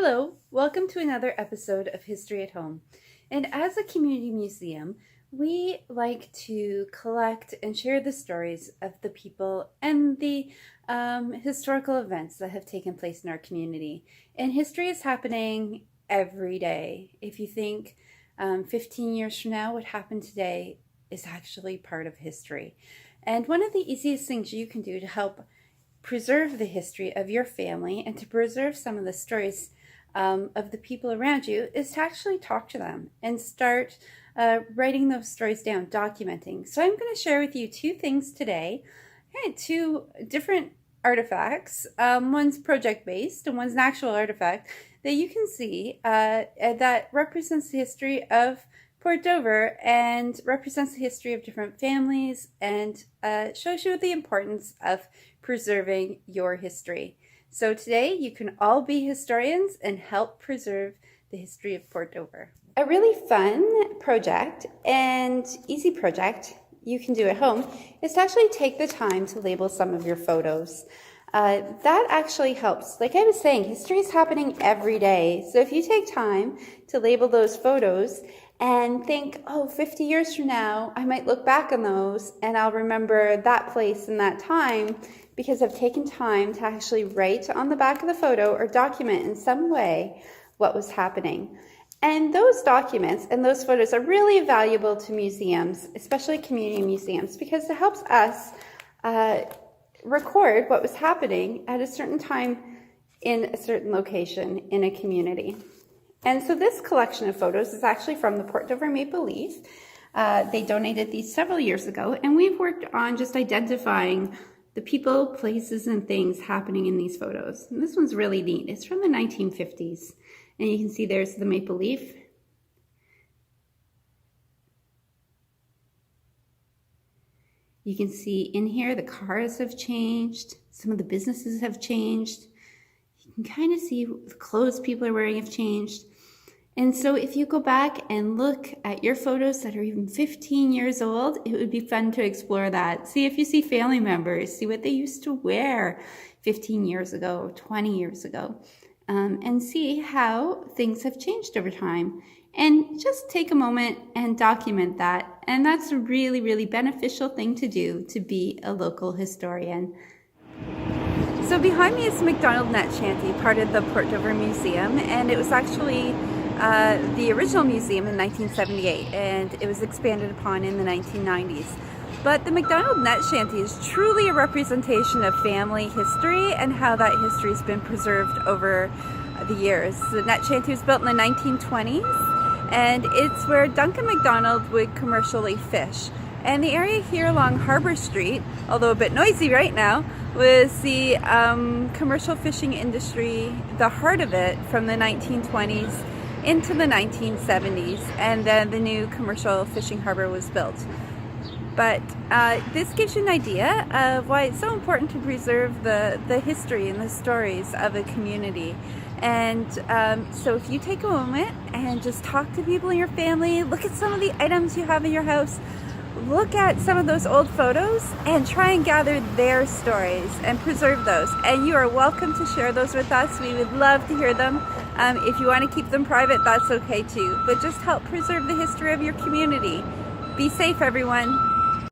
Hello, welcome to another episode of History at Home. And as a community museum, we like to collect and share the stories of the people and the historical events that have taken place in our community. And history is happening every day. If you think 15 years from now, what happened today is actually part of history. And one of the easiest things you can do to help preserve the history of your family and to preserve some of the stories of the people around you is to actually talk to them and start writing those stories down, documenting. So I'm going to share with you two things today, two different artifacts. One's project-based and one's an actual artifact that you can see that represents the history of Port Dover and represents the history of different families and shows you the importance of preserving your history. So today you can all be historians and help preserve the history of Port Dover. A really fun project and easy project you can do at home is to actually take the time to label some of your photos. That actually helps. Like I was saying, history is happening every day. So if you take time to label those photos and think, 50 years from now, I might look back on those and I'll remember that place and that time because I've taken time to actually write on the back of the photo or document in some way what was happening. And those documents and those photos are really valuable to museums, especially community museums, because it helps us record what was happening at a certain time in a certain location in a community. And so this collection of photos is actually from the Port Dover Maple Leaf. They donated these several years ago, and we've worked on just identifying the people, places, and things happening in these photos. And this one's really neat. It's from the 1950s. And you can see there's the maple leaf. You can see in here the cars have changed. Some of the businesses have changed. You can kind of see the clothes people are wearing have changed. And so if you go back and look at your photos that are even 15 years old, it would be fun to explore that. See if you see family members, see what they used to wear 15 years ago or 20 years ago, and see how things have changed over time. And just take a moment and document that. And that's a really, really beneficial thing to do to be a local historian. So behind me is the McDonald Nut Shanty, part of the Port Dover Museum, and it was actually the original museum in 1978, and it was expanded upon in the 1990s. But the McDonald Nut Shanty is truly a representation of family history and how that history has been preserved over the years. The Nut Shanty was built in the 1920s, and it's where Duncan MacDonald would commercially fish. And the area here along Harbor Street, although a bit noisy right now, was the commercial fishing industry, the heart of it, from the 1920s into the 1970s, and then the new commercial fishing harbor was built. But this gives you an idea of why it's so important to preserve the history and the stories of a community. And so if you take a moment and just talk to people in your family, look at some of the items you have in your house, look at some of those old photos and try and gather their stories and preserve those. And you are welcome to share those with us. We would love to hear them. If you want to keep them private, that's okay too. But just help preserve the history of your community. Be safe, everyone.